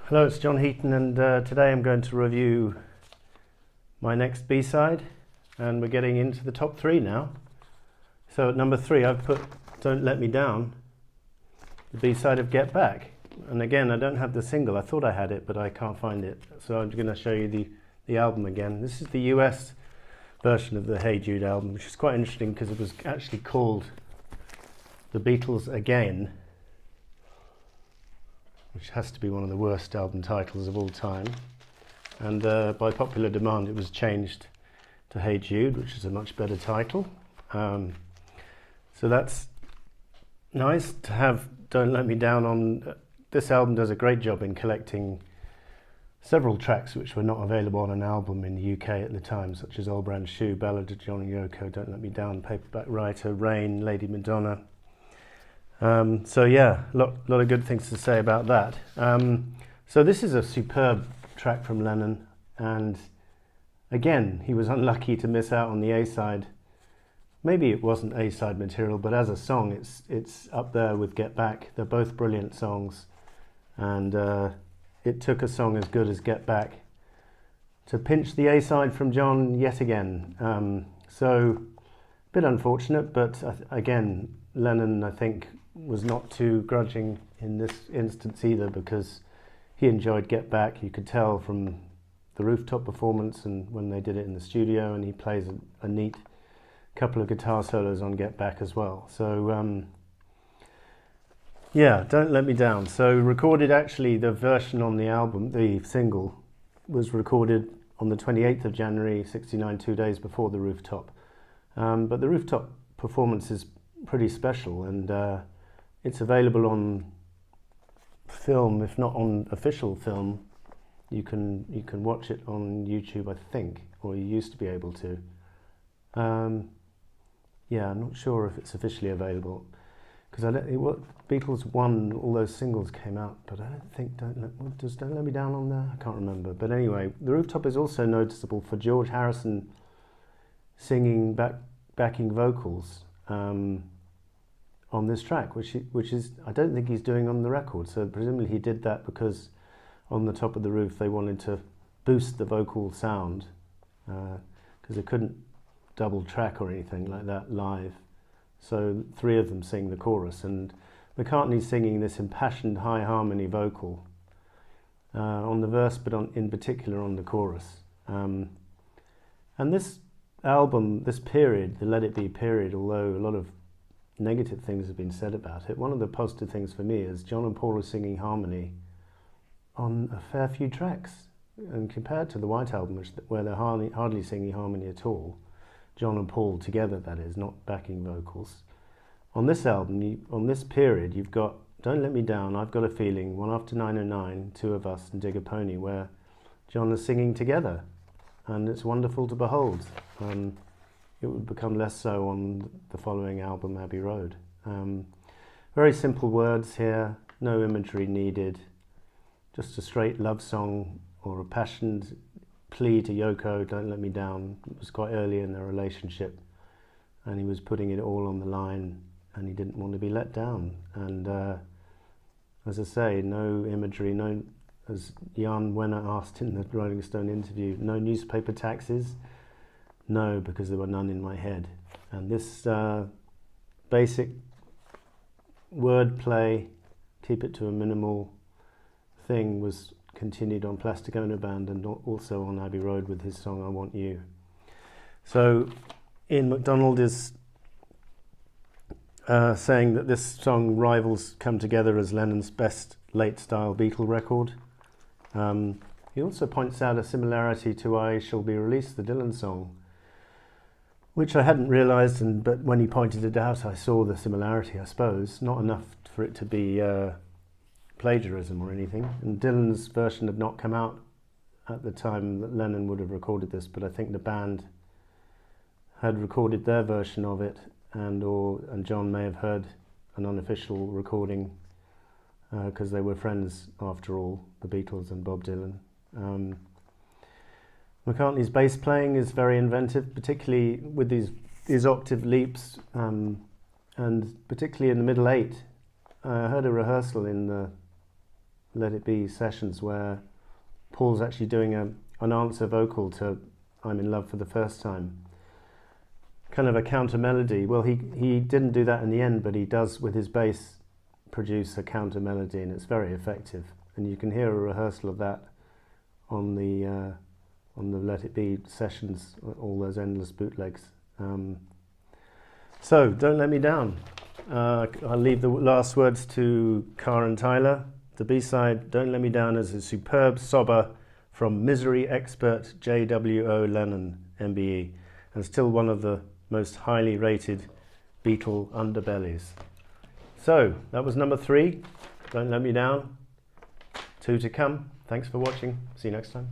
Hello, it's John Heaton, and today I'm going to review my next B-side, and we're getting into the top three now. So at number 3 I've put Don't Let Me Down, the B-side of Get Back. And again, I don't have the single. I thought I had it, but I can't find it. So I'm going to show you the album again. This is the US version of the Hey Jude album, which is quite interesting because it was actually called The Beatles Again, which has to be one of the worst album titles of all time. And by popular demand it was changed to Hey Jude, which is a much better title. So that's nice to have Don't Let Me Down on. This album does a great job in collecting several tracks which were not available on an album in the UK at the time, such as Old Brown Shoe, Ballad of John and Yoko, Don't Let Me Down, Paperback Writer, Rain, Lady Madonna. So yeah, a lot of good things to say about that. So this is a superb track from Lennon, and again, he was unlucky to miss out on the A-side. Maybe it wasn't A-side material, but as a song, it's up there with Get Back. They're both brilliant songs, and it took a song as good as Get Back to pinch the A-side from John yet again. So a bit unfortunate, but again, Lennon, I think, was not too grudging in this instance either, because he enjoyed Get Back. You could tell from the rooftop performance and when they did it in the studio, and he plays a neat couple of guitar solos on Get Back as well. So yeah, Don't Let Me Down. So recorded, actually, the version on the album, the single, was recorded on the 28th of January 69, 2 days before the rooftop. But the rooftop performance is pretty special, and it's available on film, if not on official film. You can watch it on YouTube, I think, or you used to be able to. Yeah, I'm not sure if it's officially available, because Beatles 1, all those singles came out, but I don't think does Don't Let Me Down on there? I can't remember. But anyway, the rooftop is also noticeable for George Harrison singing backing vocals on this track, which is, I don't think he's doing on the record. So presumably he did that because on the top of the roof they wanted to boost the vocal sound, because they couldn't double track or anything like that live. So 3 of them sing the chorus, and McCartney's singing this impassioned high harmony vocal on the verse, but in particular on the chorus. And this album, this period, the Let It Be period, although a lot of negative things have been said about it, one of the positive things for me is John and Paul are singing harmony on a fair few tracks. And compared to the White Album, where they're hardly singing harmony at all, John and Paul together, that is, not backing vocals. On this album, on this period, you've got Don't Let Me Down, I've Got a Feeling, One After 909, Two of Us, and Dig a Pony, where John is singing together, and it's wonderful to behold. It would become less so on the following album, Abbey Road. Very simple words here, no imagery needed, just a straight love song or a passionate plea to Yoko, Don't Let Me Down. It was quite early in their relationship, and he was putting it all on the line, and he didn't want to be let down. And as I say, no imagery, no, as Jan Wenner asked in the Rolling Stone interview, no newspaper taxes. No, because there were none in my head. And this basic wordplay, keep it to a minimal thing, was continued on Plastic Ono Band and also on Abbey Road with his song I Want You. So Ian MacDonald is saying that this song rivals Come Together as Lennon's best late-style Beatle record. He also points out a similarity to I Shall Be Released, the Dylan song, which I hadn't realised, but when he pointed it out, I saw the similarity, I suppose. Not enough for it to be plagiarism or anything. And Dylan's version had not come out at the time that Lennon would have recorded this, but I think the band had recorded their version of it, and John may have heard an unofficial recording, because they were friends after all, the Beatles and Bob Dylan. McCartney's bass playing is very inventive, particularly with these octave leaps, and particularly in the middle 8. I heard a rehearsal in the Let It Be sessions where Paul's actually doing an answer vocal to I'm in Love for the First Time. Kind of a counter melody. Well, he didn't do that in the end, but he does with his bass produce a counter melody, and it's very effective. And you can hear a rehearsal of that on the Let It Be sessions, all those endless bootlegs. So, Don't Let Me Down. I'll leave the last words to Carr and Tyler. The B-side, Don't Let Me Down, is a superb sobber from misery expert J.W.O. Lennon, MBE, and still one of the most highly rated Beatle underbellies. So, that was number 3, Don't Let Me Down. 2 to come. Thanks for watching. See you next time.